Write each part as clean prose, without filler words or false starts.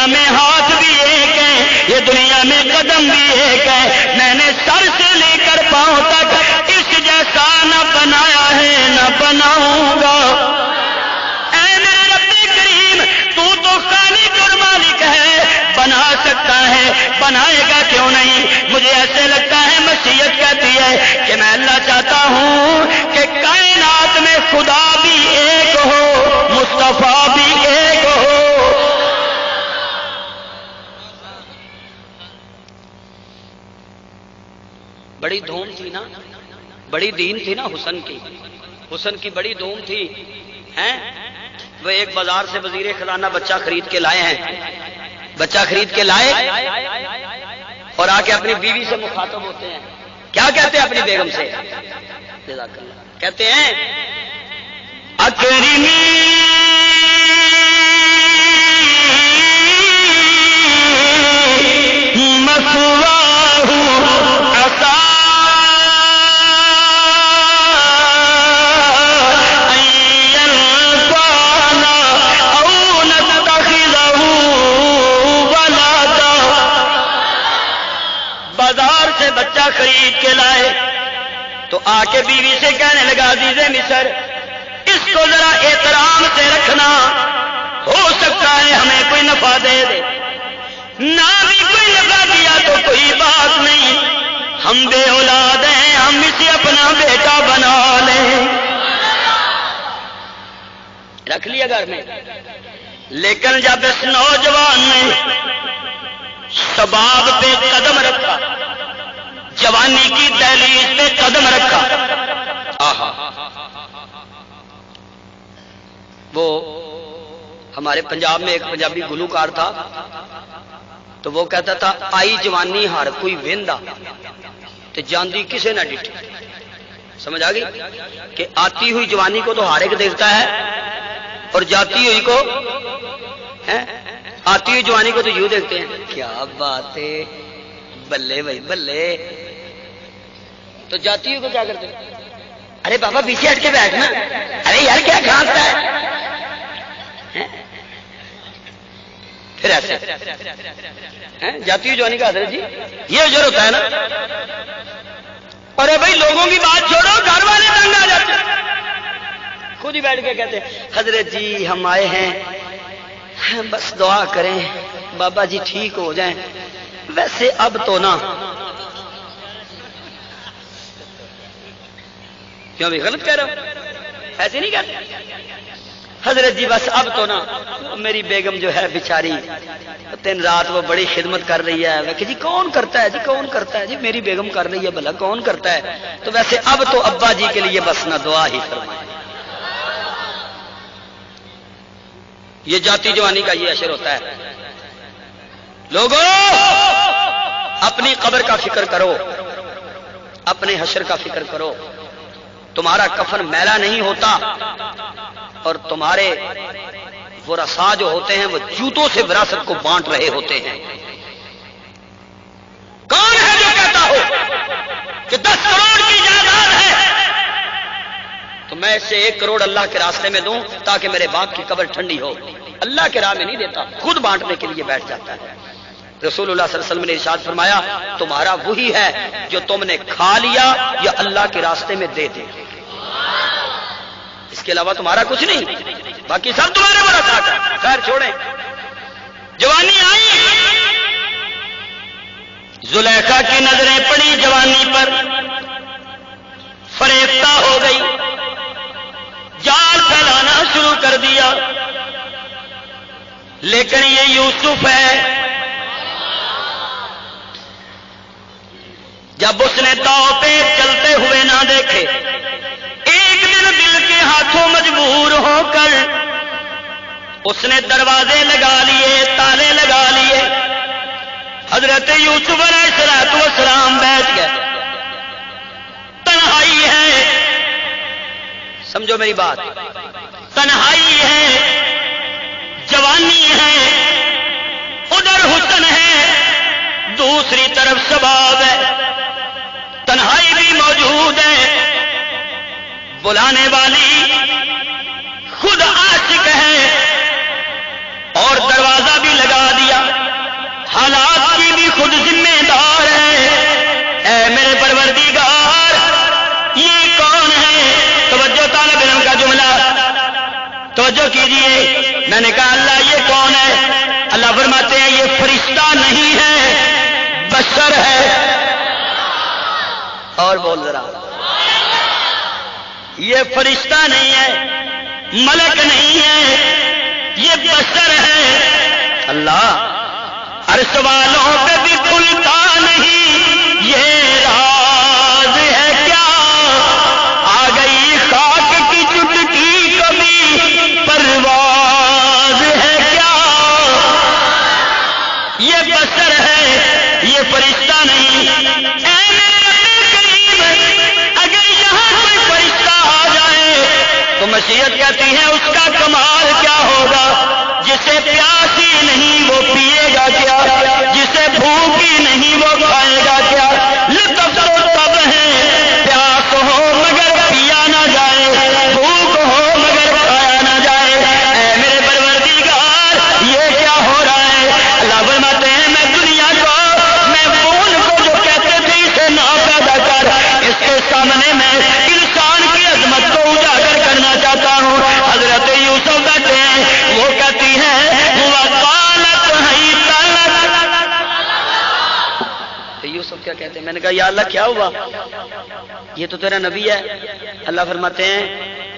دنیا میں ہاتھ بھی ایک ہے، یہ دنیا میں قدم بھی ایک ہے، میں نے سر سے لے کر پاؤں تک اس جیسا نہ بنایا ہے نہ بناؤں گا۔ اے میرے رب کریم، تو خالق اور مالک ہے، بنا سکتا ہے، بنائے گا کیوں نہیں؟ مجھے ایسے لگتا ہے مشیت کہتی ہے کہ میں اللہ چاہتا ہوں کہ کائنات میں خدا بھی ایک ہو، مصطفیٰ بھی ایک ہو۔ بڑی دھوم تھی نا، بڑی دین تھی نا حسن کی، حسن کی بڑی دھوم تھی ہیں۔ وہ ایک بازار سے وزیر خزانہ بچہ خرید کے لائے ہیں، بچہ خرید کے لائے اور آ کے اپنی بیوی سے مخاطب ہوتے ہیں۔ کیا کہتے ہیں اپنی بیگم سے؟ جزاک اللہ، کہتے ہیں اکرمی مثواہ عسیٰ بچہ خرید کے لائے تو آ کے بیوی سے کہنے لگا عزیز مصر، اس کو ذرا احترام سے رکھنا، ہو سکتا ہے ہمیں کوئی نفع دے دے، نہ بھی کوئی نفع دیا تو کوئی بات نہیں، ہم بے اولاد ہیں، ہم اسے اپنا بیٹا بنا لیں۔ رکھ لیا گھر میں، لیکن جب اس نوجوان نے شباب پہ قدم رکھا، جوانی کی دہلیز پہ قدم رکھا، آہا، وہ ہمارے پنجاب میں ایک پنجابی گلوکار تھا تو وہ کہتا تھا آئی جوانی ہر کوئی ویندا تو جاندی کسے نہ ڈٹھی۔ سمجھ آ گئی کہ آتی ہوئی جوانی کو تو ہر ایک دیکھتا ہے اور جاتی ہوئی کو، آتی ہوئی جوانی کو تو یوں دیکھتے ہیں۔ کیا بات ہے، بلے بھائی بلے۔ تو جاتی ہوئی کو کیا کرتے؟ ارے بابا پیچھے ہٹ کے بیٹھنا، ارے یار کیا کھانستا ہے، پھر ایسے جاتی ہوئی جوانی کا حضرت جی یہ اجر ہوتا ہے نا۔ ارے بھائی لوگوں کی بات چھوڑو، گھر والے تنگ آ جاتے ہیں، خود ہی بیٹھ کے کہتے ہیں حضرت جی ہم آئے ہیں، بس دعا کریں بابا جی ٹھیک ہو جائیں، ویسے اب تو نا، کیوں بھی غلط کہہ رہا ہوں؟ ایسے نہیں کہتے حضرت جی بس اب تو نا میری بیگم جو ہے بیچاری دن رات وہ بڑی خدمت کر رہی ہے۔ کہ جی کون کرتا ہے، جی کون کرتا ہے، جی میری بیگم کر رہی ہے، بھلا کون کرتا ہے، تو ویسے اب تو ابا جی کے لیے بس نہ دعا ہی فرمائے۔ یہ جاتی جوانی کا یہ اشر ہوتا ہے۔ لوگوں اپنی قبر کا فکر کرو، اپنے حشر کا فکر کرو، تمہارا کفن میلا نہیں ہوتا اور تمہارے ورثاء جو ہوتے ہیں وہ جوتوں سے وراثت کو بانٹ رہے ہوتے ہیں۔ کون ہے جو کہتا ہو کہ 10 کروڑ کی جائیداد ہے تو میں اسے 1 کروڑ اللہ کے راستے میں دوں تاکہ میرے باپ کی قبر ٹھنڈی ہو؟ اللہ کے راہ میں نہیں دیتا، خود بانٹنے کے لیے بیٹھ جاتا ہے۔ رسول اللہ صلی اللہ علیہ وسلم نے ارشاد فرمایا تمہارا وہی ہے جو تم نے کھا لیا یا اللہ کے راستے میں دے دے، اس کے علاوہ تمہارا کچھ نہیں، باقی سب تمہارے ورثاء کا۔ خیر چھوڑیں، جوانی آئی، زلیخا کی نظریں پڑی جوانی پر، فریفتہ ہو گئی، جال پھیلانا شروع کر دیا، لیکن یہ یوسف ہے۔ جب اس نے داؤ پہ چلتے ہوئے نہ دیکھے، ایک دن دل کے ہاتھوں مجبور ہو کر اس نے دروازے لگا لیے، تالے لگا لیے۔ حضرت یوسف علیہ السلام بیٹھ گئے، تنہائی ہے، سمجھو میری بات، تنہائی ہے، جوانی ہے، ادھر حسن ہے، دوسری طرف شباب ہے، تنہائی بھی موجود ہے، بلانے والی خود عاشق ہے اور دروازہ بھی لگا دیا۔ توجہ کیجئے، میں نے کہا اللہ یہ کون ہے؟ اللہ فرماتے ہیں یہ فرشتہ نہیں ہے، بشر ہے۔ اور بول ذرا، یہ فرشتہ نہیں ہے، ملک نہیں ہے، یہ بشر ہے۔ اللہ عرش والوں پہ بھی کھلتا نہیں یہ راز ہے کیا، آ گئی خاک کی چٹکی کبھی پرواز ہے کیا، یہ بشر ہے یہ فرشتہ نہیں۔ اے میرے قریب، اگر یہاں کوئی فرشتہ آ جائے تو مشیت کہتی ہے اس کا کمال کیا ہوگا، جسے پیاس ہی نہیں وہ پیے گا کیا، جسے بھوک ہی نہیں وہ کھائے گا کیا۔ لطف تو تب ہے پیاس ہو مگر پیا نہ جائے، بھوک ہو مگر کھایا نہ جائے۔ اے میرے پروردگار یہ کیا ہو رہا ہے؟ اللہ فرماتے ہیں میں دنیا کو، میں خون کو جو کہتے تھے اسے نہ پیدا کر، اس کے سامنے میں انسان کی عظمت کو اجاگر کرنا چاہتا ہوں۔ حضرت یوسف بیٹھے ہیں، وہ کہتی ہیں وقالت حیث یوسف کیا کہتے ہیں؟ میں نے کہا یا اللہ کیا ہوا، یہ تو تیرا نبی ہے۔ اللہ فرماتے ہیں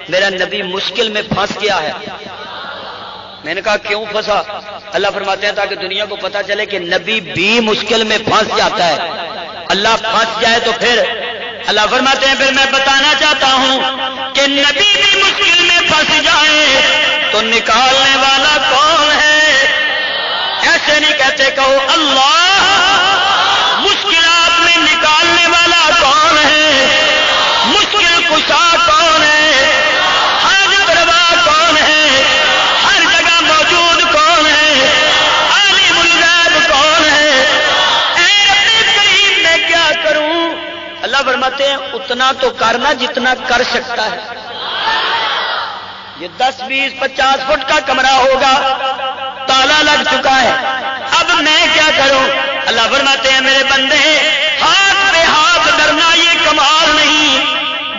میرا نبی مشکل میں پھنس گیا ہے۔ میں نے کہا کیوں پھنسا؟ اللہ فرماتے ہیں تاکہ دنیا کو پتا چلے کہ نبی بھی مشکل میں پھنس جاتا ہے۔ اللہ پھنس جائے تو پھر اللہ فرماتے ہیں پھر میں بتانا چاہتا ہوں کہ نبی بھی مشکل میں پھنس جائے تو نکالنے والا کون ہے؟ ایسے نہیں کہتے، کہو اللہ۔ مشکلات میں نکالنے والا کون ہے؟ مشکل کشا کون ہے؟ حاجت روا کون ہے؟ ہر جگہ موجود کون ہے؟ عالم الغیب کون ہے؟ اے اپنے قریب میں کیا کروں؟ اللہ فرماتے ہیں اتنا تو کرنا جتنا کر سکتا ہے۔ یہ 10 20 50 فٹ کا کمرہ ہوگا، تالا لگ چکا ہے، اب میں کیا کروں؟ اللہ فرماتے ہیں میرے بندے ہاتھ پہ ہاتھ ڈرنا یہ کمال نہیں،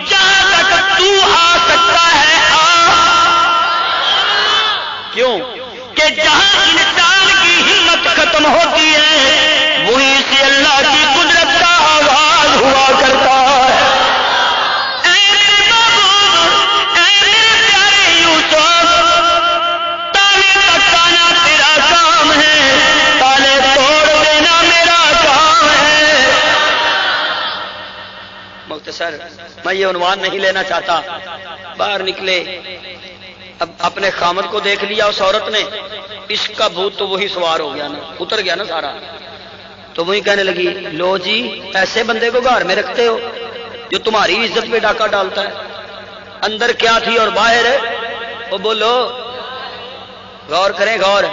جہاں تک تو آ سکتا ہے آ۔ کیوں کہ جہاں انسان کی ہمت ختم ہوتی ہے وہیں سے اللہ کی قدرت کا آغاز ہوا کرتا ہے۔ اے میرے محبوب، اے میرے پیارے یوسف، تالے تکانا تیرا کام ہے، تالے توڑ دینا میرا کام ہے۔ مختصر میں یہ عنوان نہیں لینا چاہتا، باہر نکلے، اب اپنے خامد کو دیکھ لیا اس عورت نے، عشق کا بھوت تو وہی سوار ہو گیا نا، اتر گیا نا سارا، تو وہی کہنے لگی لو جی ایسے بندے کو گھر میں رکھتے ہو جو تمہاری عزت پہ ڈاکہ ڈالتا ہے۔ اندر کیا تھی اور باہر وہ بولو، غور کریں غور،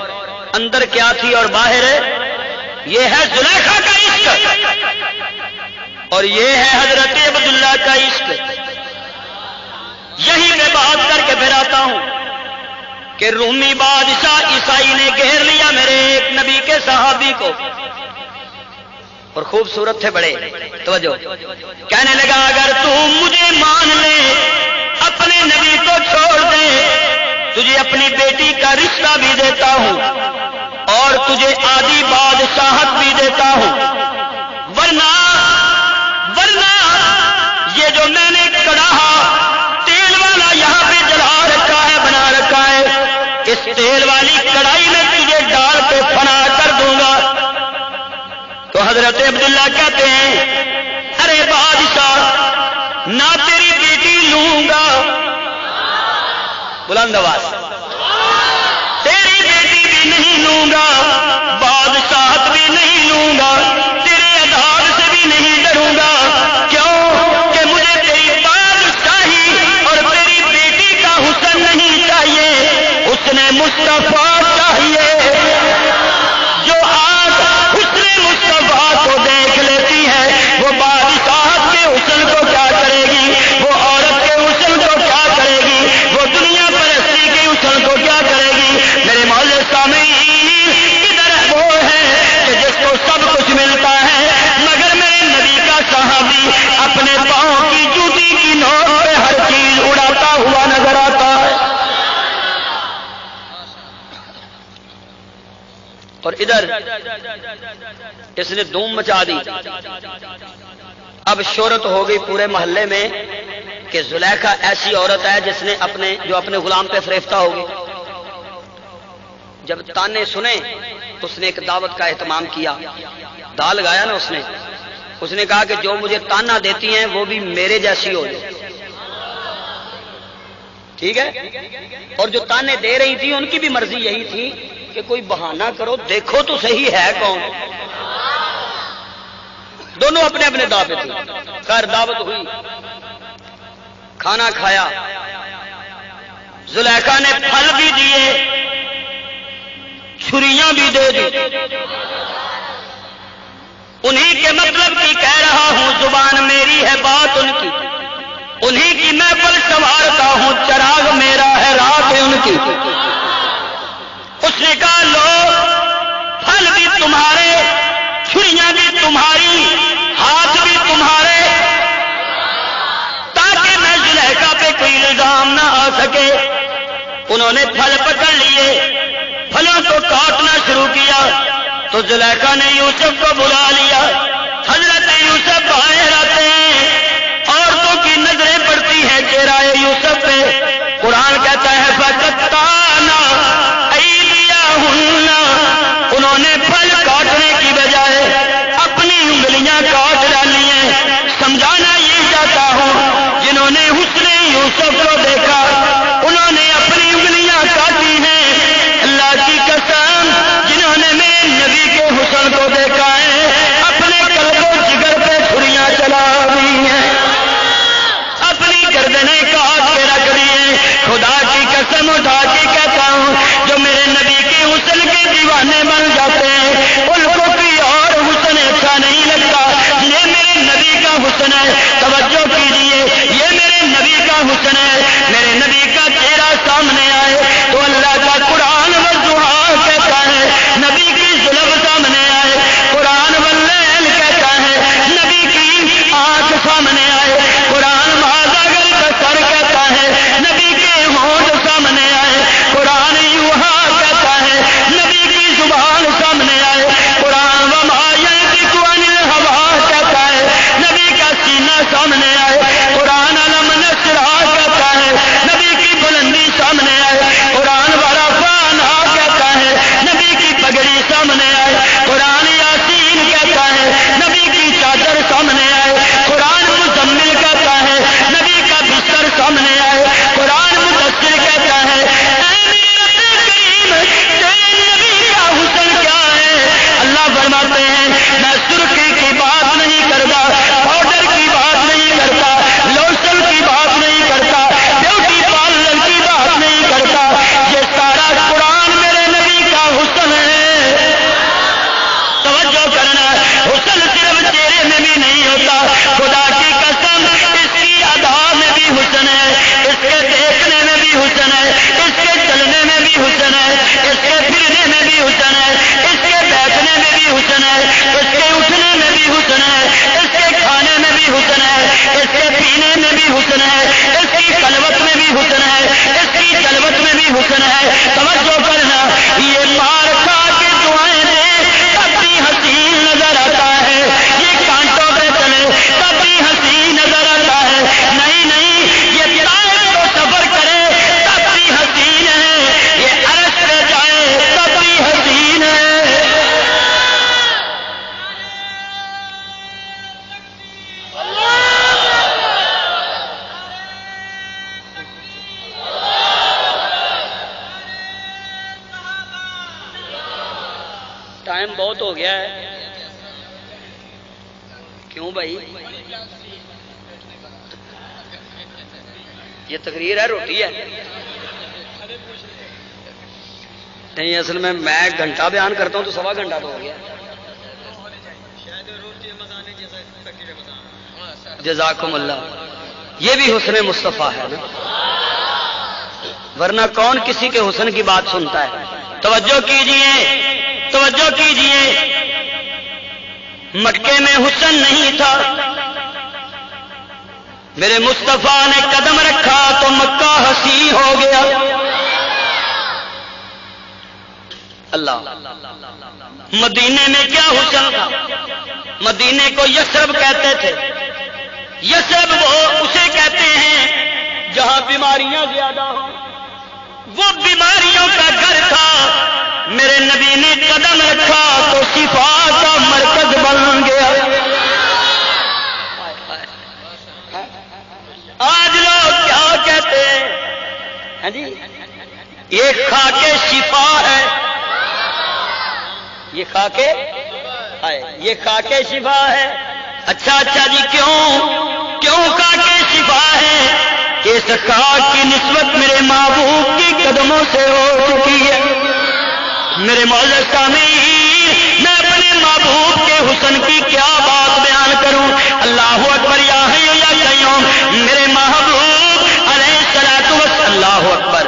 اندر کیا تھی اور باہر یہ ہے زلیخا کا عشق اور یہ ہے حضرت عبداللہ کا عشق۔ یہی میں بات کر کے پھر آتا ہوں کہ رومی بادشاہ عیسائی نے گھیر لیا میرے ایک نبی کے صحابی کو، اور خوبصورت تھے بڑے، توجہ، کہنے لگا اگر تو مجھے مان لے، اپنے نبی کو چھوڑ دے، تجھے اپنی بیٹی کا رشتہ بھی دیتا ہوں اور تجھے آدھی بادشاہت بھی دیتا ہوں، ورنہ یہ جو میں نے کڑاہا تیل والا یہاں پہ جلا رکھا ہے، بنا رکھا ہے، اس تیل والی کڑائی میں تجھے ڈال کے فنا کر دوں گا۔ تو حضرت عبداللہ کہتے ہیں ارے بادشاہ نہ تیری بیٹی لوں گا، بلند آواز، تیری بیٹی بھی نہیں لوں گا، بادشاہت بھی نہیں لوں گا، تیرے عذاب سے بھی نہیں ڈروں گا۔ کیوں کہ مجھے تیری بادشاہی اور تیری بیٹی کا حسن نہیں چاہیے، حسن مصطفیٰ چاہیے۔ جو آنکھ حسن مصطفیٰ کو دیکھ لیتی ہے وہ بادشاہت کے حسن کو کیا کرے گی، وہ عورت کے حسن کو کیا کرے گی، وہ دنیا پرستی کے اور ادھر اس نے دھوم مچا دی. اب شہرت ہو گئی پورے محلے میں کہ زلیخا ایسی عورت ہے جس نے اپنے غلام پہ فریفتہ ہوگی. جب تانے سنے اس نے ایک دعوت کا اہتمام کیا، دا لگایا نا اس نے کہا کہ جو مجھے تانا دیتی ہیں وہ بھی میرے جیسی ہو جائے. ٹھیک ہے، اور جو تانے دے رہی تھی ان کی بھی مرضی یہی تھی کہ کوئی بہانہ کرو، دیکھو تو صحیح ہے کون. دونوں اپنے اپنے دعوے تھے. خیر دعوت ہوئی، کھانا کھایا، زلیخا نے پھل بھی دیے، چھریاں بھی دے دی. انہی کے مطلب کی کہہ رہا ہوں، زبان میری ہے بات ان کی، انہی کی میں پل سنوارتا ہوں، چراغ میرا ہے رات ہے ان کی. اس نے کہا لو پھل بھی تمہارے، چھریاں بھی تمہاری، ہاتھ بھی تمہارے، تاکہ میں زلیخا پہ کوئی الزام نہ آ سکے. انہوں نے پھل پکڑ لیے، پھلوں کو کاٹنا شروع کیا تو زلیخا نے یوسف کو بلا لیا. حضرت یوسف باہر آتے ہیں، عورتوں کی نظریں پڑتی ہیں چہرہ یوسف پہ. قرآن کہتا ہے فَقَطَّعْنَا أَيْدِيَهُنَّ، انہوں نے پھل کاٹنے کی بجائے اپنی انگلیاں کاٹ ڈالی ہیں. سمجھانا یہ چاہتا ہوں جنہوں نے حسن یوسف کو دیکھا انہوں نے اپنی انگلیاں کاٹی ہیں. اللہ کی قسم جنہوں نے میرے نبی کے حسن کو دیکھا ہے اپنے قلب و جگر پہ چھریاں چلا دی ہیں، اپنی گردنیں کاٹ کے رکھ دی ہیں. خدا کی قسم اٹھا کے کہتا ہوں جو میرے نبی کے حسن کے دیوانے بن جاتے ہیں ان کو کوئی اور حسن اچھا نہیں لگتا. یہ میرے نبی کا حسن ہے، توجہ کیجیے، یہ میرے نبی کا حسن ہے. میرے نبی کا چہرہ سامنے آئے تو اللہ کا قرآن والضحیٰ کہتا ہے، نبی کی زلف سامنے آئے قرآن واللیل کہتا ہے، نبی کی آنکھ سامنے آئے قرآن مہاذاگر کا سر کہتا ہے، نبی کے ہونٹ سامنے آئے قرآن یوحا کہتا ہے، نبی کی زبان سامنے آئے قرآن وما ینطق عن الہویٰ کہتا ہے، نبی کا سینہ سامنے آئے قرآن علم نشرح کہتا ہے، نبی کی بلندی سامنے آئے قرآن ورفعنا کہتا ہے، نبی کی پگڑی سامنے آئے قرآن یاسین کہتا ہے، نبی کی چادر سامنے آئے قرآن مزمل کہتا ہے، نبی کا بستر سامنے آئے قرآن مدثر کہتا ہے. اے میرے کریم تیرے نبی کا حسن کیا ہے؟ اللہ فرماتے ہیں میں سرخی کی بات نہیں کرتا، پاؤڈر کی بات نہیں کرتا، لوشن کی بات نہیں کرتا، بیوٹی پارلر کی بات نہیں کرتا، یہ سارا قرآن میرے نبی کا حسن ہے. توجہ کرنا، حسن صرف چہرے میں بھی نہیں ہوتا، خدا کی قسم اس کی ادا میں بھی حسن ہے، اس کے دیکھنے میں بھی حسن ہے، اس کے چلنے میں بھی حسن ہے، اس کے پھرنے میں بھی حسن ہے، اس کے بیٹھنے میں بھی حسن ہے، اس کے اٹھنے میں بھی حسن ہے، اس کے کھانے میں بھی حسن ہے، اس کے پینے میں بھی حسن ہے، اس کی خلوت میں بھی حسن ہے، اس کی جلوت میں بھی حسن ہے. توجہ کرنا، یہ مار کھا کے دعائیں دے تب بھی حسین نظر آتا ہے، یہ کانٹوں پہ چلے تب بھی حسین نظر آتا ہے. نہیں یہ طائف کو سفر کرے تب بھی حسین ہے، یہ عرش پہ جائے تب بھی حسین ہے. ٹائم بہت ہو گیا ہے. کیوں بھائی؟ یہ تقریر ہے روٹی ہے؟ نہیں اصل میں گھنٹہ بیان کرتا ہوں تو سوا گھنٹہ تو ہو گیا. جزاکم اللہ. یہ بھی حسن مصطفیٰ ہے نا، ورنہ کون کسی کے حسن کی بات سنتا ہے. توجہ کیجئے، توجہ کیجئے، مکے میں حسن نہیں تھا، میرے مصطفیٰ نے قدم رکھا تو مکہ حسین ہو گیا. اللہ مدینے میں کیا حسن تھا. مدینے کو یثرب کہتے تھے. یثرب وہ اسے کہتے ہیں جہاں بیماریاں زیادہ ہوں. وہ بیماریوں کا گھر تھا. میرے نبی نے قدم رکھا تو شفا کا مرکز بن گیا. آج لوگ کیا کہتے ہیں جی یہ خاکے شفا ہے. یہ خاکے یہ خاکے شفا ہے. اچھا جی کیوں خاکے شفا ہے؟ کہ اس خاک کی نسبت میرے محبوب کی قدموں سے ہو چکی ہے. میرے معزز سامعین میں اپنے محبوب کے حسن کی کیا بات بیان کروں. اللہ اکبر یا حی یا قیوم. میرے محبوب علیہ الصلوۃ والسلام. اللہ اکبر.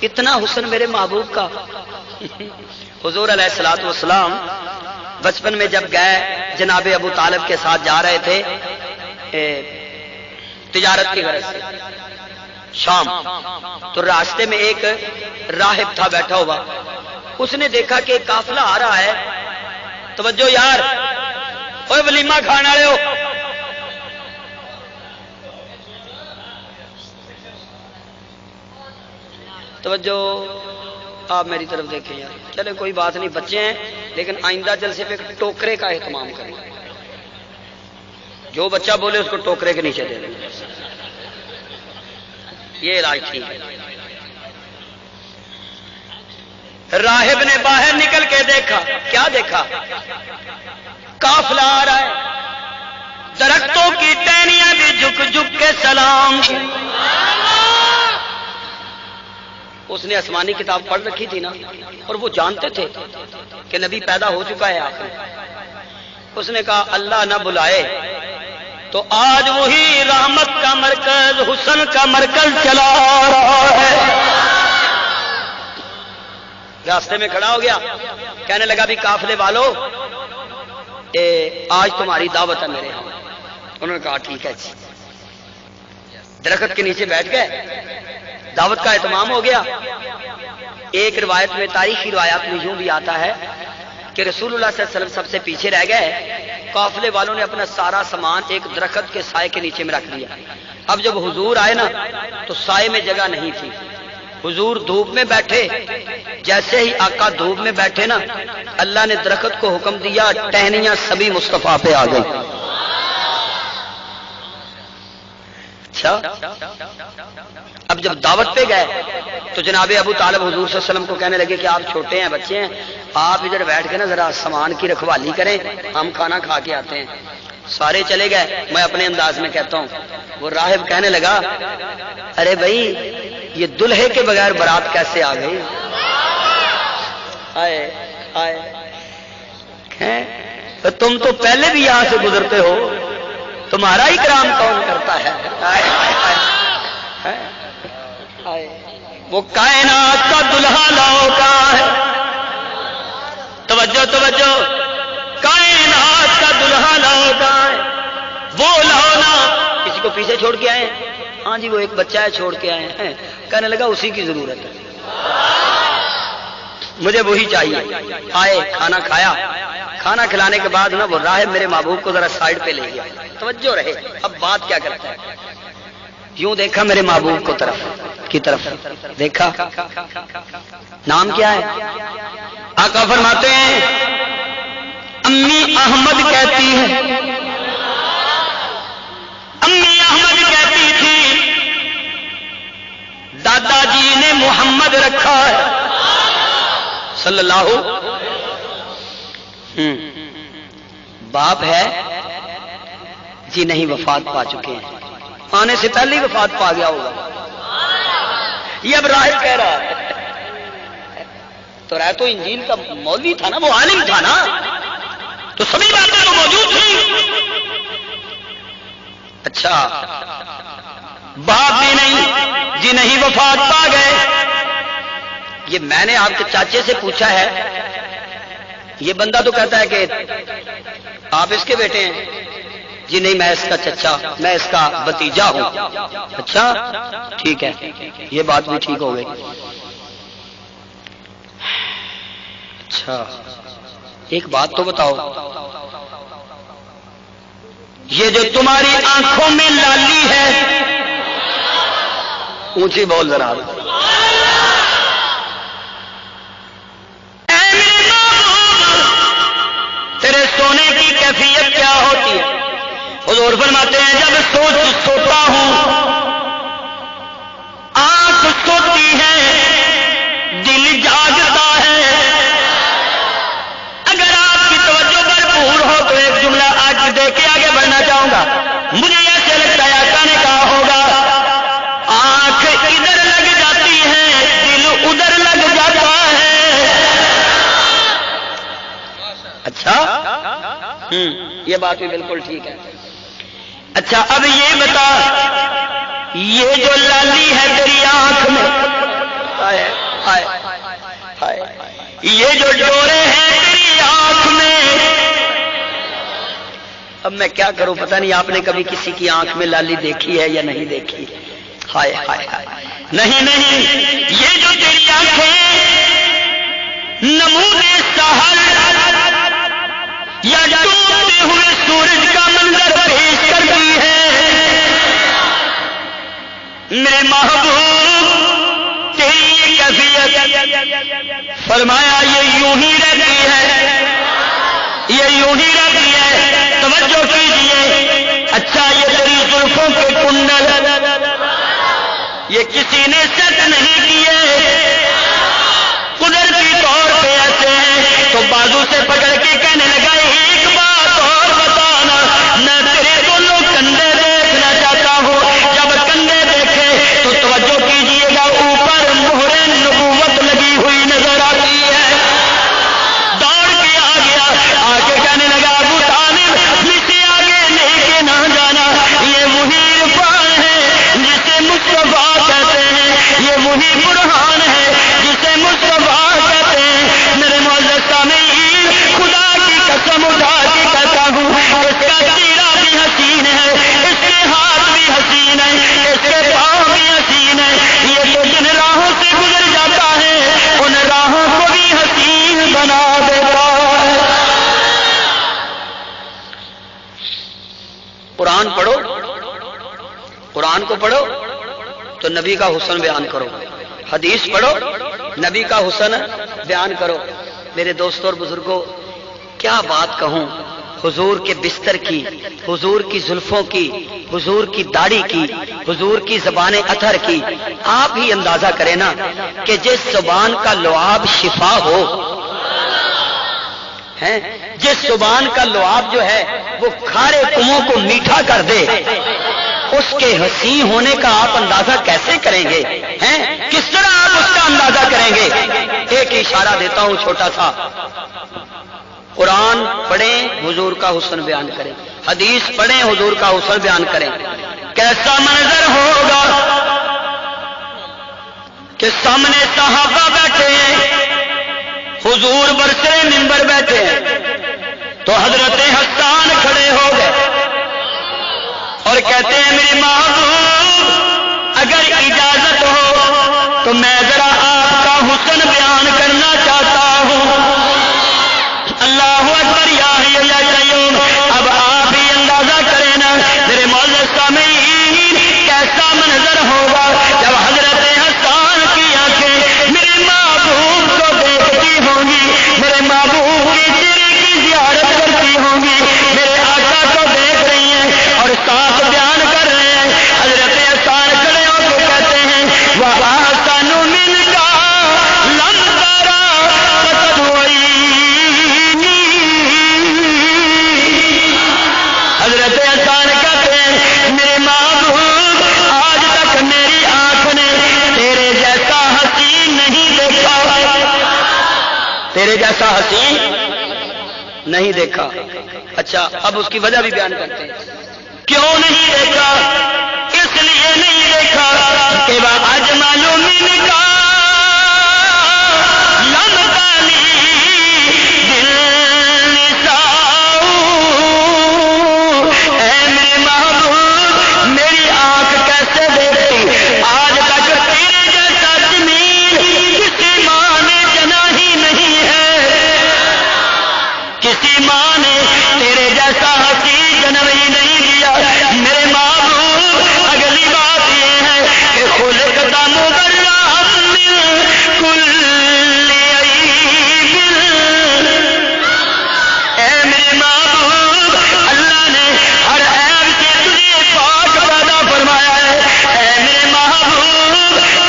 کتنا حسن میرے محبوب کا. حضور علیہ الصلوۃ والسلام بچپن میں جب گئے جناب ابو طالب کے ساتھ جا رہے تھے تجارت کی غرض سے شام. تو راستے میں ایک راہب تھا بیٹھا ہوا. اس نے دیکھا کہ ایک قافلہ آ رہا ہے. توجہ یار اوے ولیمہ کھانے والے ہو. توجہ آپ میری طرف دیکھیں یار. چلے کوئی بات نہیں بچے ہیں لیکن آئندہ جلسے پہ ٹوکرے کا اہتمام کریں. جو بچہ بولے اس کو ٹوکرے کے نیچے دے دیں. یہ علاج ٹھیک ہے. راہب نے باہر نکل کے دیکھا. کیا دیکھا؟ قافلہ آ رہا ہے. درختوں کی ٹہنیاں بھی جھک جھک کے سلام. اس نے آسمانی کتاب پڑھ رکھی تھی نا اور وہ جانتے تھے کہ نبی پیدا ہو چکا ہے آخر. اس نے کہا اللہ نہ بلائے تو آج وہی رحمت کا مرکز حسن کا مرکز چلا رہا ہے. راستے میں کھڑا ہو گیا کہنے لگا بھی قافلے والو آج تمہاری دعوت ہے میرے ہاں. انہوں نے کہا ٹھیک ہے جی. درخت کے نیچے بیٹھ گئے. دعوت کا اہتمام ہو گیا. ایک روایت میں تاریخی روایات میں یوں بھی آتا ہے کہ رسول اللہ صلی اللہ علیہ وسلم سب سے پیچھے رہ گئے. قافلے والوں نے اپنا سارا سامان ایک درخت کے سائے کے نیچے میں رکھ دیا. اب جب حضور آئے نا تو سائے میں جگہ نہیں تھی. حضور دھوپ میں بیٹھے. جیسے ہی آقا دھوپ میں بیٹھے نا اللہ نے درخت کو حکم دیا ٹہنیاں سبھی مصطفیٰ پہ آ گئی. اچھا اب جب دعوت پہ گئے تو جناب ابو طالب حضور صلی اللہ علیہ وسلم کو کہنے لگے کہ آپ چھوٹے ہیں بچے ہیں آپ ادھر بیٹھ کے نا ذرا سامان کی رکھوالی کریں ہم کھانا کھا کے آتے ہیں. سارے چلے گئے. میں اپنے انداز میں کہتا ہوں. وہ راہب کہنے لگا ارے بھائی یہ دلہے کے بغیر بارات کیسے آ گئی. آئے آئے تم تو پہلے بھی یہاں سے گزرتے ہو. تمہارا اکرام کون کرتا ہے. وہ کائنات کا دلہا لاؤ کا ہے. توجہ توجہ. کائنات کا دلہا لاؤ کا ہے. وہ لاؤ نا. کسی کو پیچھے چھوڑ کے آئے. ہاں جی وہ ایک بچہ ہے چھوڑ کے آئے ہیں. کہنے لگا اسی کی ضرورت ہے مجھے وہی چاہیے. آئے کھانا کھایا. کھانا کھلانے کے بعد نا وہ راہب میرے محبوب کو ذرا سائڈ پہ لے گیا. توجہ رہے. اب بات کیا کرتا ہے. یوں دیکھا میرے محبوب کو کی طرف دیکھا. نام کیا ہے؟ آقا فرماتے ہیں امی احمد کہتی ہے. امی احمد کہتی تھی دادا جی نے محمد رکھا ہے صلی اللہ. باپ ہے جی نہیں وفات پا چکے ہیں. آنے سے پہلے ہی وفات پا گیا ہوگا. یہ اب راہب کہہ رہا ہے. تو رہ تو انجیل کا مولوی تھا نا وہ عالم تھا نا تو سبھی باتیں تو موجود تھیں. اچھا باپ بھی نہیں جی نہیں وفات پا گئے. یہ میں نے آپ کے چاچے سے پوچھا ہے. یہ بندہ تو کہتا ہے کہ آپ اس کے بیٹے ہیں. جی نہیں میں اس کا چچا میں اس کا بھتیجا ہوں. اچھا ٹھیک ہے یہ بات بھی ٹھیک ہو گئی. اچھا ایک بات تو بتاؤ، یہ جو تمہاری آنکھوں میں لالی ہے، اونچی بول ذرا، تیرے سونے کی کیفیت کیا ہوتی ہے؟ حضور فرماتے ہیں جب سوتا ہوں آنکھ سوتی ہے، دل جاگتا ہے۔ اگر آپ کی توجہ بھرپور ہو تو ایک جملہ آج دے کے آگے بڑھنا چاہوں گا، مجھے ایسے لگتا ہے آقا نے کہا ہوگا آنکھ ادھر لگ جاتی ہے، دل ادھر لگ جاتا ہے۔ اچھا یہ بات بھی بالکل ٹھیک ہے۔ اچھا اب یہ بتا، یہ جو لالی ہے تیری آنکھ میں، یہ جو ڈورے ہیں تیری آنکھ میں، اب میں کیا کروں پتہ نہیں آپ نے کبھی کسی کی آنکھ میں لالی دیکھی ہے یا نہیں دیکھی؟ ہائے ہائے ہائے، نہیں نہیں، یہ جو تیری آنکھیں نمونے سحر یا ڈوبتے ہوئے سورج کا منظر پیش کرتی ہے، میرے محبوب تیری یہ کیفیت، فرمایا یہ یوں ہی رہتی ہے، یہ یوں ہی رہتی ہے۔ توجہ کیجیے، اچھا یہ تیری زلفوں کے کنڈل یہ کسی نے سیٹ نہیں کیے، قدرتی طور پہ ایسے ہیں، تو بازو سے پکڑ کے کہنے لگا ایک بات اور بتانا، میں تیرے دونوں کندھے دیکھنا چاہتا ہوں۔ جب کندھے دیکھے تو توجہ کیجیے گا اوپر مہر نبوت لگی ہوئی نظر آتی ہے۔ دوڑ کے آ گیا، آ کے کہنے لگا ابو طالب مجھ سے آگے لے کے نہ جانا، یہ وہی عرفان ہے جسے مصطفیٰ کہتے ہیں، یہ وہی برہان ہے جسے مصطفیٰ کہتے ہیں۔ میرے معزز سامعین، خدا کی قسم اٹھا کے کہتا ہوں اس کا چہرہ بھی حسین ہے، اس کے ہاتھ بھی حسین ہے، اس کے پاؤں بھی حسین ہے۔ یہ تو جن راہوں سے گزر جاتا ہے ان راہوں کو بھی حسین بنا دیتا ہے۔ قرآن پڑھو، قرآن کو پڑھو تو نبی کا حسن بیان کرو، حدیث پڑھو نبی کا حسن بیان کرو۔ میرے دوستوں اور بزرگوں، کیا بات کہوں حضور کے بستر کی، حضور کی زلفوں کی، حضور کی داڑھی کی، حضور کی زبان اطہر کی۔ آپ ہی اندازہ کریں نا کہ جس زبان کا لعاب شفا ہو، جس زبان کا لعاب جو ہے وہ کھارے کنووں کو میٹھا کر دے، اس کے حسین ہونے کا آپ اندازہ کیسے کریں گے؟ کس طرح آپ اس کا اندازہ کریں گے؟ ایک اشارہ دیتا ہوں چھوٹا سا، قرآن پڑھیں حضور کا حسن بیان کریں، حدیث پڑھیں حضور کا حسن بیان کریں۔ کیسا منظر ہوگا کہ سامنے صحابہ بیٹھے ہیں، حضور برسر منبر بیٹھے ہیں، تو حضرت حسان کھڑے ہو گئے اور کہتے ہیں میری محبوب اگر اجازت ہو تو میں ذرا آپ کا حسن بیان کرنا چاہتا ہوں۔ اللہ اکبر یا حی یا قیوم۔ اب آپ ہی اندازہ کریں نا میرے معزز سامعین، کیسا منظر ہوگا جب حضرت حسان کی آنکھیں میرے محبوب کو دیکھتی ہوں گی، میرے محبوب کے چہرے کی زیارت کرتی ہوں گی، میرے آقا کو دیکھ رہی ہیں اور ساتھ بیان کر رہے ہیں۔ حضرت حسان کھڑے ہو کے کہتے ہیں وَأَحْسَنُ مِنْكَ لَمْ تَرَ قَطْ عَيْنِي۔ حضرت حسان کہتے ہیں میرے محبوب آج تک میری آنکھ نے تیرے جیسا حسین نہیں دیکھا، تیرے جیسا حسین نہیں دیکھا۔ اچھا اب اس کی وجہ بھی بیان کرتے ہیں، کیوں نہیں دیکھا؟ اس لیے نہیں دیکھا کہ وَأَجْمَلُ مِنْكَ لَمْ تَلِدِ النِّسَاءُ۔ اے میرے محبوب میری آنکھ کیسے دیکھتی؟ آج تک تیرے جیسا جمیل کسی ماں نے جنا ہی نہیں ہے، کسی ماں نے تیرے جیسا حسین جنم ہی نہیں دیا میرے محبوب۔ اگلی بات یہ ہے کہ خلقتا مبرأ من کل عیب، اے میرے محبوب اللہ نے ہر عیب سے تجھے پاک پیدا فرمایا ہے۔ اے میرے محبوب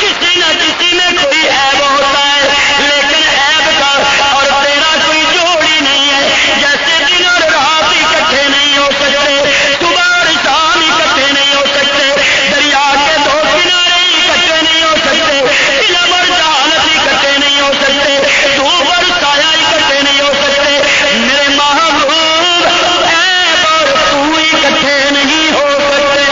کسی نہ کسی میں کوئی عیب ہوتا ہے، لیکن عیب کا اور تیرا کوئی جوڑ ہی نہیں ہے۔ جیسے دن اور رات اکٹھے نہیں ہو سکتے، صبح اور شام اکٹھے نہیں ہو سکتے، دریا کے دو کنارے اکٹھے نہیں ہو سکتے، علم اور جہالت اکٹھے نہیں ہو سکتے، دھوپ اور سایہ اکٹھے نہیں ہو سکتے۔ میرے محبوب عیب اور تو اکٹھے نہیں ہو سکتے۔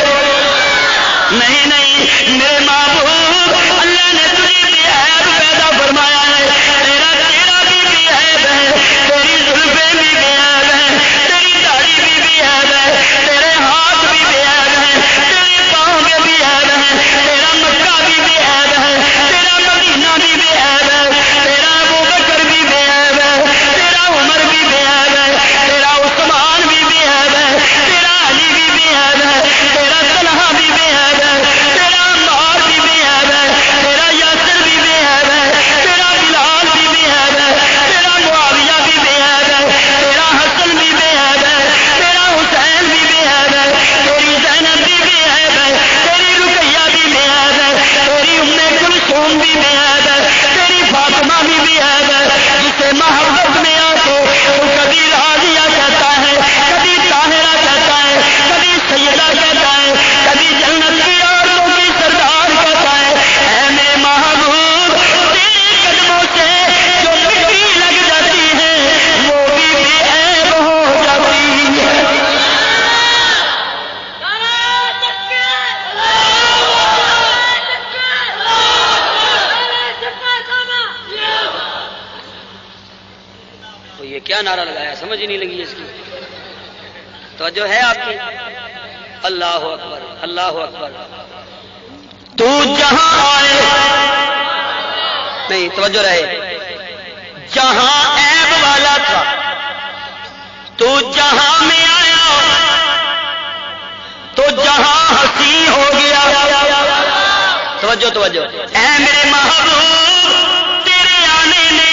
نہیں نہیں میرے محبوب اللہ نے تجھے بھی عیب پیدا فرمایا ہے۔ تیرا چہرہ بھی عیب ہے، تیری زلفیں بھی عیب ہیں، تیری داڑھی بھی عیب ہے، تیرے ہاتھ بھی عیب ہیں، تیرے پاؤں میں بھی عیب ہیں، تیرا مکہ بھی عیب ہے، تیرا مدینہ بھی عیب ہے، تیرا ابوبکر بھی عیب ہے، تیرا عمر بھی عیب ہے، تیرا عثمان بھی عیب ہے، تیرا علی بھی عیب ہے، تیرا طلحہ بھی عیب ہے، تیرا عمار بھی عیب ہے، تیرا یاسر بھی عیب ہے، تیرا بلال بھی عیب ہے، تیرا معاویہ بھی عیب ہے، تیرا حسن بھی عیب ہے، تیرا حسین بھی عیب ہے، تیری زینب بھی عیب ہے، تیری رقیہ بھی عیب ہے، تیری ام کلثوم بھی عیب ہے، تیری فاطمہ بھی عیب ہے، جسے محبت میں آ کے تو کبھی راضیہ کہتا ہے، کبھی طاہرہ کہتا ہے، کبھی سیدہ کہتا ہے، کبھی جنت کی عورتوں کی سردار کہتا ہے۔ اے میرے محبوب تیرے قدموں سے جو مٹی لگ جاتی ہے وہ بھی بے عیب ہو جاتی ہے۔ تو یہ کیا نعرہ لگایا سمجھ ہی نہیں لگی اس کی توجہ ہے آپ کی؟ اللہ اکبر اللہ اکبر۔ تو جہاں آئے نہیں توجہ رہے، جہاں عیب والا تھا تو جہاں میں آیا تو جہاں ہنسی ہو گیا۔ توجہ توجہ، اے میرے محبوب تیرے آنے نے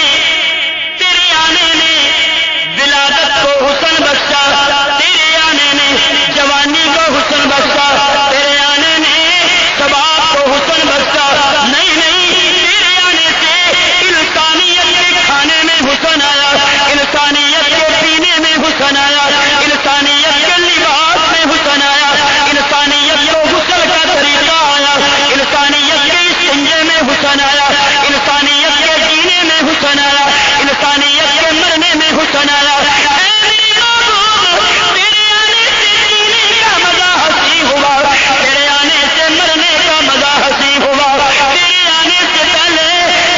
ولادت کو حسن بخشا، تیرے آنے نے جوانی کو حسن بخشا، تیرے آنے نے شباب کو حسن بخشا۔ نہیں نہیں تیرے آنے سے انسانیت کے کھانے میں حسن آیا، انسانیت کے پینے میں حسن آیا، انسانیت کے لباس میں حسن آیا، انسانیت کو غسل کا طریقہ آیا، انسانیت کے استنجے میں حسن آیا، انسانیت کے جینے میں حسن آیا، انسانیت کے مرنے میں حسن آیا۔ اے میرے محبوب تیرے آنے سے جینے کا مزہ ہنسی ہوا، تیرے آنے سے مرنے کا مزہ ہنسی ہوا۔ تیرے آنے سے پہلے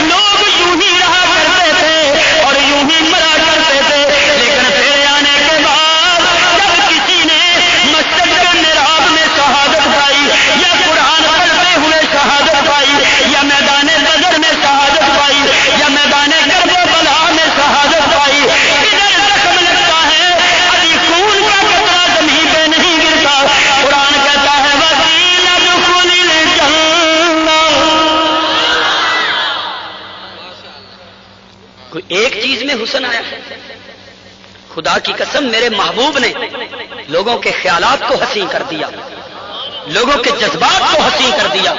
لوگ یوں ہی رہا کرتے تھے اور یوں ہی مرا کرتے تھے، لیکن تیرے آنے کے بعد جب کسی نے مسجد کے محراب میں شہادت پائی، یا قرآن پڑھتے ہوئے شہادت پائی، یا میدان بدر میں شہادت پائی، یا میدان کربلا میں شہادت پائی، ادھر زخم لگتا ہے ابھی خون کا قطرہ زمین پہ نہیں گرتا۔ قرآن کہتا ہے وَقِيلَ ادْخُلِ الْجَنَّةَ۔ کوئی ایک چیز میں حسن آیا ہے؟ خدا کی قسم میرے محبوب نے لوگوں کے خیالات کو حسین کر دیا، لوگوں کے جذبات کو حسین کر دیا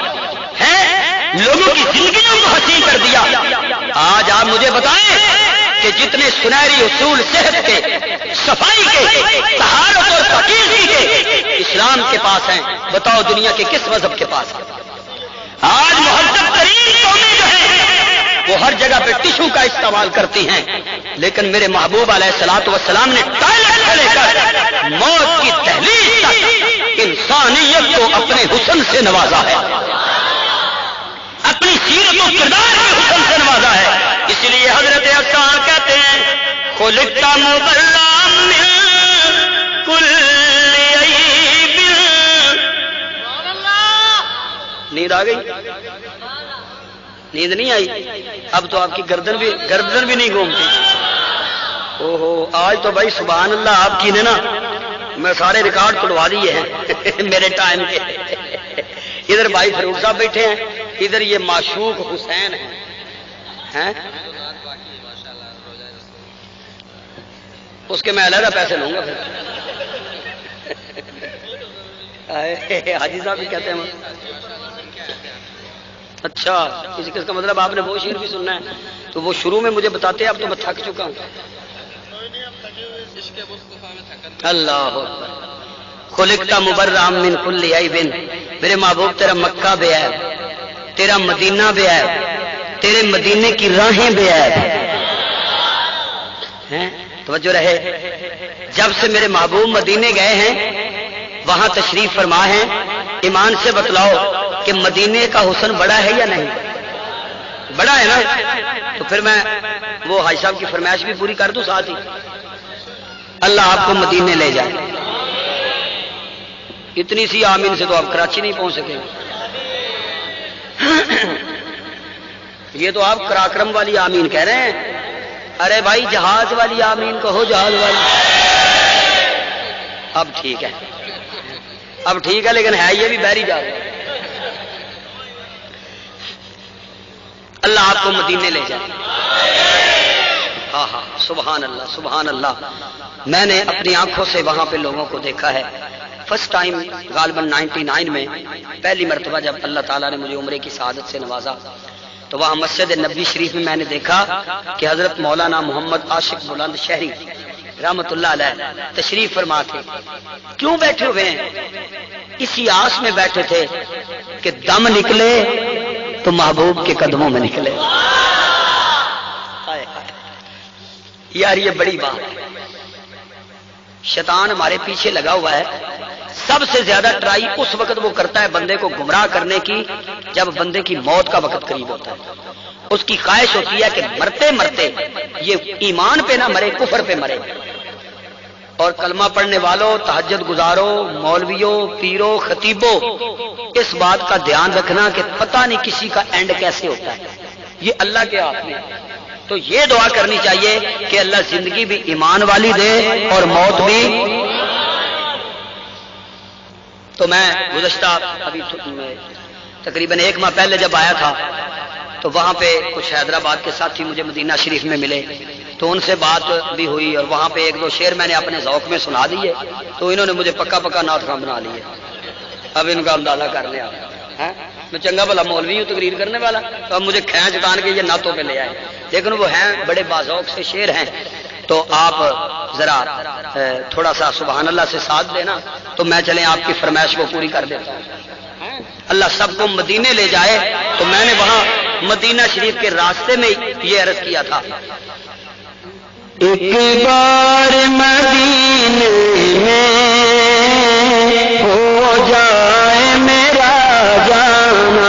ہے، لوگوں کی زندگیوں کو حسین کر دیا۔ آج آپ مجھے بتائیں کہ جتنے سنہری اصول صحت کے، صفائی کے، طہارت اور پاکیزگی کے اسلام کے پاس ہیں، بتاؤ دنیا کے کس مذہب کے پاس ہیں؟ آج مہذب ترین قومیں جو ہیں وہ ہر جگہ پہ ٹشو کا استعمال کرتی ہیں، لیکن میرے محبوب علیہ الصلوۃ والسلام نے ٹائلٹ سے لے کر موت کی دہلیز تک انسانیت کو اپنے حسن سے نوازا ہے، اپنی سیرت و کردار کے حسن سے نوازا ہے۔ اس لیے حضرت حسان کہتے ہیں خلقت مبرأ من کل عیب۔ نیند آ گئی؟ نیند نہیں آئی؟ اب تو آپ کی گردن بھی نہیں گھومتی۔ اوہو آج تو بھائی سبحان اللہ آپ کی نے نا میں سارے ریکارڈ توڑوا دیے ہیں میرے ٹائم کے. ادھر بھائی فروخ صاحب بیٹھے ہیں, ادھر یہ معشوق حسین ہیں. اس کے میں علیحدہ پیسے لوں گا پھر. حاجی صاحب بھی کہتے ہیں. اچھا اس کا مطلب آپ نے وہ شعر بھی سننا ہے تو وہ شروع میں مجھے بتاتے ہیں. اب تو میں تھک چکا ہوں. اللہ خلقتا مبرئا من کل عیب, میرے محبوب تیرا مکہ بے عیب, تیرا مدینہ بے عیب, تیرے مدینے کی راہیں بے عیب ہیں. توجہ رہے, جب سے میرے محبوب مدینے گئے ہیں وہاں تشریف فرما ہیں, ایمان سے بتلاؤ کہ مدینے کا حسن بڑا ہے یا نہیں؟ بڑا ہے نا. تو پھر میں وہ حاج صاحب کی فرمائش بھی پوری کر دوں ساتھ ہی, اللہ آپ کو مدینے لے جائے. اتنی سی آمین سے تو آپ کراچی نہیں پہنچ سکے. یہ تو آپ کراکرم والی آمین کہہ رہے ہیں. ارے بھائی جہاز والی آمین کہو, جہاز والی. اب ٹھیک ہے, اب ٹھیک ہے, لیکن ہے یہ بھی بحری جہاز. اللہ آپ کو مدینے لے جائے. ہاں ہاں سبحان اللہ سبحان اللہ. میں نے اپنی آنکھوں سے وہاں پہ لوگوں کو دیکھا ہے. فرسٹ ٹائم غالباً 99 میں پہلی مرتبہ جب اللہ تعالیٰ نے مجھے عمرے کی سعادت سے نوازا تو وہاں مسجد نبوی شریف میں میں نے دیکھا کہ حضرت مولانا محمد عاشق بلند شہری رحمت اللہ علیہ تشریف فرما تھے. کیوں بیٹھے ہوئے ہیں؟ اسی آس میں بیٹھے تھے کہ دم نکلے تو محبوب کے قدموں میں نکلے. یار یہ بڑی بات ہے. شیطان ہمارے پیچھے لگا ہوا ہے. سب سے زیادہ ٹرائی اس وقت وہ کرتا ہے بندے کو گمراہ کرنے کی جب بندے کی موت کا وقت قریب ہوتا ہے. اس کی خواہش ہوتی ہے کہ مرتے مرتے یہ ایمان پہ نہ مرے, کفر پہ مرے. اور کلمہ پڑھنے والوں, تہجد گزاروں, مولویوں, پیروں, خطیبوں, اس بات کا دھیان رکھنا کہ پتہ نہیں کسی کا اینڈ کیسے ہوتا ہے. یہ اللہ کے ہاتھ میں. تو یہ دعا کرنی چاہیے کہ اللہ زندگی بھی ایمان والی دے اور موت بھی. تو میں گزشتہ ابھی تقریباً 1 ماہ پہلے جب آیا تھا تو وہاں پہ کچھ حیدرآباد کے ساتھی مجھے مدینہ شریف میں ملے تو ان سے بات بھی ہوئی اور وہاں پہ 1-2 شعر میں نے اپنے ذوق میں سنا دیے تو انہوں نے مجھے پکا پکا نعت خواں بنا لیے. اب ان کا اندازہ کر لیا. میں چنگا بھلا مولوی ہوں تقریر کرنے والا, تو اب مجھے کھینچ تان کے یہ نعتوں پہ لے آئے, لیکن وہ ہیں بڑے باذوق سے شعر ہیں. تو آپ ذرا تھوڑا سا سبحان اللہ سے ساتھ دینا تو میں چلیں آپ کی فرمائش کو پوری کر دیتا ہوں. اللہ سب کو مدینے لے جائے. تو میں نے وہاں مدینہ شریف کے راستے میں یہ عرض کیا تھا, ایک بار مدینے میں ہو جائے میرا جانا.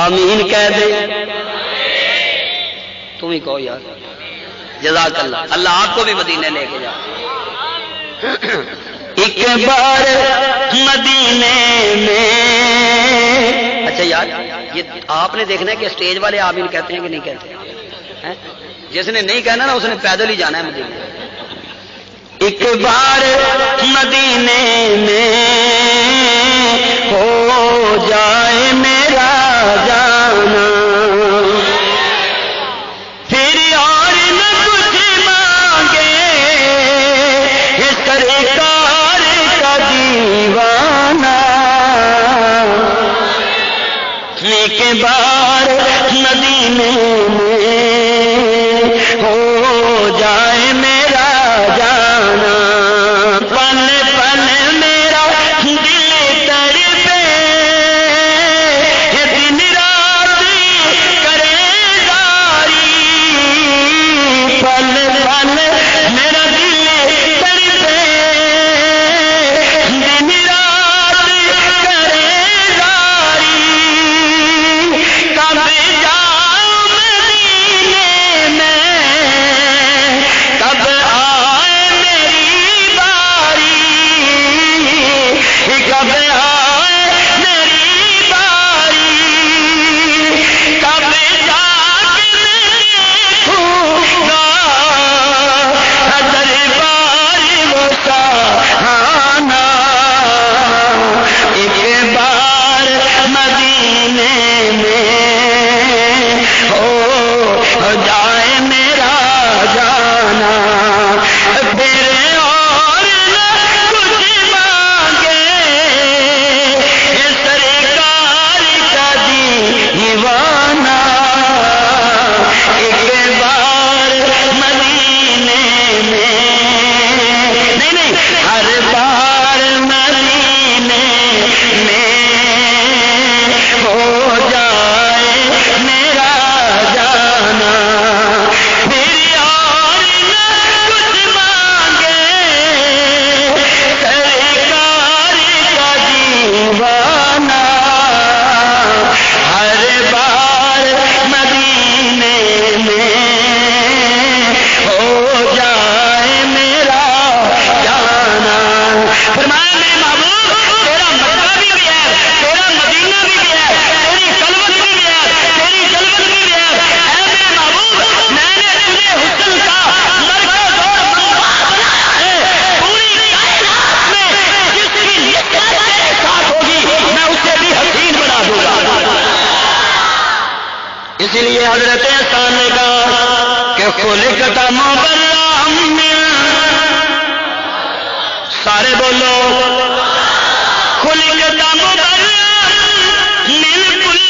آمین کہہ دے. تم ہی کہو یار. جزاک اللہ. اللہ آپ کو بھی مدینے لے کے جا. ایک بار مدینے میں. اچھا یار یہ آپ نے دیکھنا ہے کہ اسٹیج والے آمین کہتے ہیں کہ نہیں کہتے. جس نے نہیں کہنا نا اس نے پیدل ہی جانا ہے مدینے. ایک بار مدینے میں ہو جائے میرا جانا, پھر اور نہ کچھ مانگے سرکار کا دیوانہ. ایک بار مدینے میں ہو جائے میرا جانا, پل پل میرا دل تڑپے, دن رات کرے زاری. پل پل میرا دل تڑپے, دن رات کرے زاری. اسی لیے حضرت احسان نے کہا کہ خلقت مبرأ من، سارے بولو، خلقت مبرأ من کل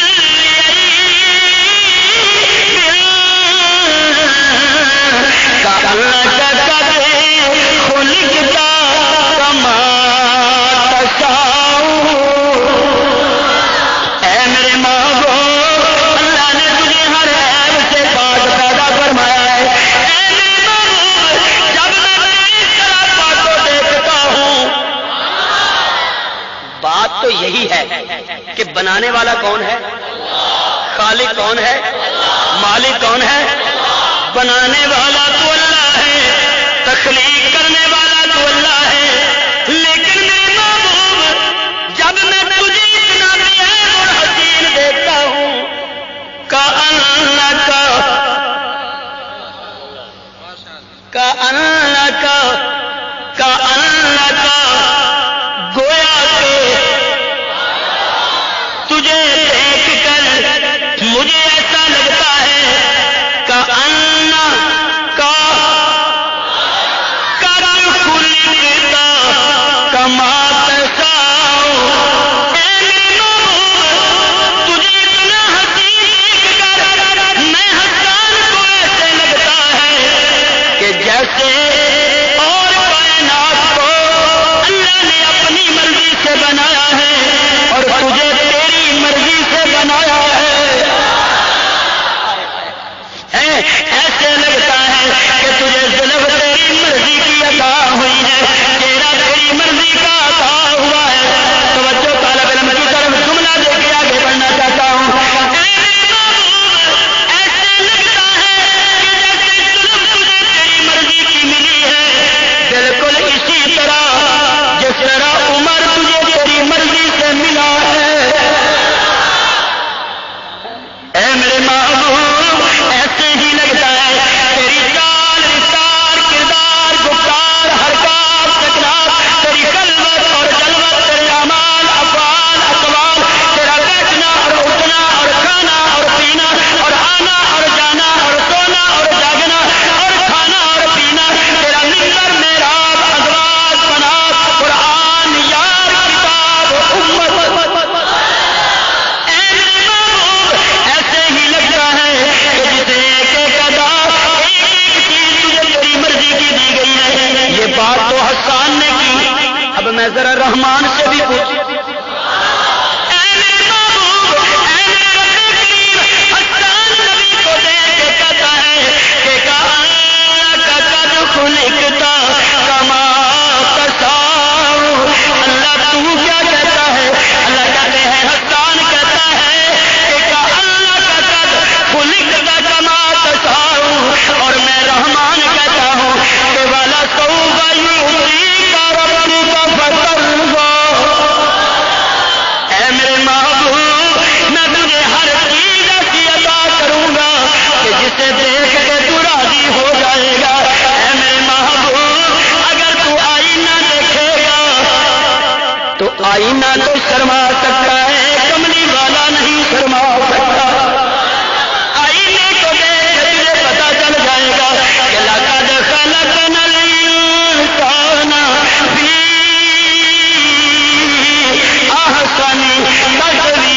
تو یہی ہے کہ بنانے والا کون ہے؟ خالق کون ہے؟ مالک کون ہے؟ بنانے والا تو اللہ ہے، تخلیق کرنے والا تو اللہ ہے، لیکن میرے محبوب جب میں تجھے اتنا بے اور حسین دیکھتا ہوں گویا کہ تجھے دیکھ کر مجھے ایسا لگتا ہے میں ذرا رحمان سے بھی پوچھ آئینہ تو شرما سکتا ہے، کملی والا نہیں شرما سکتا۔ آئینے کو دیکھ تجھے پتا چل جائے گا کہ لقد خلقنا الانسان فی احسن تقویم۔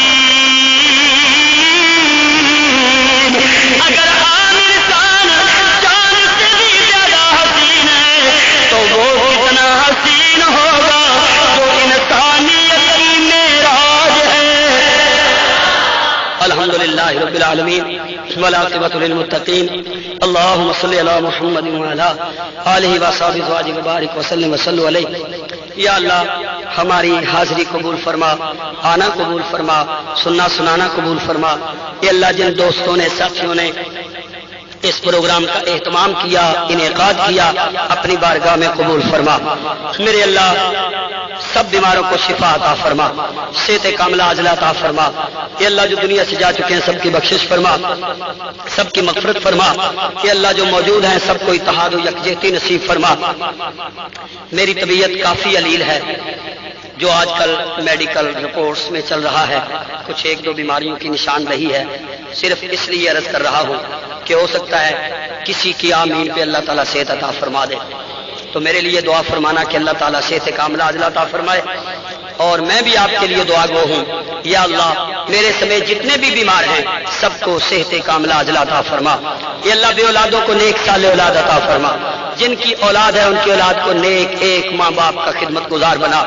اگر عام انسان جان سے بھی زیادہ حسین ہے تو وہ کتنا حسین ہوگا جو انسانیت کی معراج ہے۔ الحمدللہ رب العالمین والعاقبۃ للمتقین، اللهم صل علی محمد وعلی آلہ وصحبہ ازواجہ وبارک وسلم وصلوا علیہ۔ یا اللہ ہماری حاضری قبول فرما، آنا قبول فرما، سننا سنانا قبول فرما۔ اے اللہ جن دوستوں نے، ساتھیوں نے اس پروگرام کا اہتمام کیا، انعقاد کیا، اپنی بارگاہ میں قبول فرما۔ میرے اللہ سب بیماروں کو شفا عطا فرما، صحت کاملہ عاجلہ عطا فرما۔ اے اللہ جو دنیا سے جا چکے ہیں سب کی بخشش فرما، سب کی مغفرت فرما۔ اے اللہ جو موجود ہیں سب کو اتحاد و یکجہتی نصیب فرما۔ میری طبیعت کافی علیل ہے، جو آج کل میڈیکل رپورٹس میں چل رہا ہے، کچھ ایک دو بیماریوں کی نشاندہی ہے، صرف اس لیے عرض کر رہا ہوں کہ ہو سکتا ہے کسی کی آمین پہ اللہ تعالیٰ صحت عطا فرما دے، تو میرے لیے دعا فرمانا کہ اللہ تعالیٰ صحت کاملہ عاجلہ عطا فرمائے، اور میں بھی آپ کے لیے دعا گو ہوں، یا اللہ میرے سمیت جتنے بھی بیمار ہیں سب کو صحت کاملہ عاجلہ عطا فرما، یا اللہ بے اولادوں کو نیک صالح اولاد عطا فرما، جن کی اولاد ہے ان کی اولاد کو نیک ایک ماں باپ کا خدمت گزار بنا،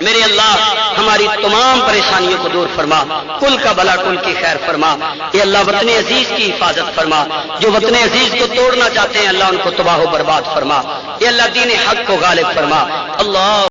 میرے اللہ ہماری تمام پریشانیوں کو دور فرما، کل کا بھلا کل کی خیر فرما، یہ اللہ وطن عزیز کی حفاظت فرما، جو وطن عزیز کو توڑنا چاہتے ہیں اللہ ان کو تباہ و برباد فرما، یہ اللہ دین حق کو غالب فرما، اللہ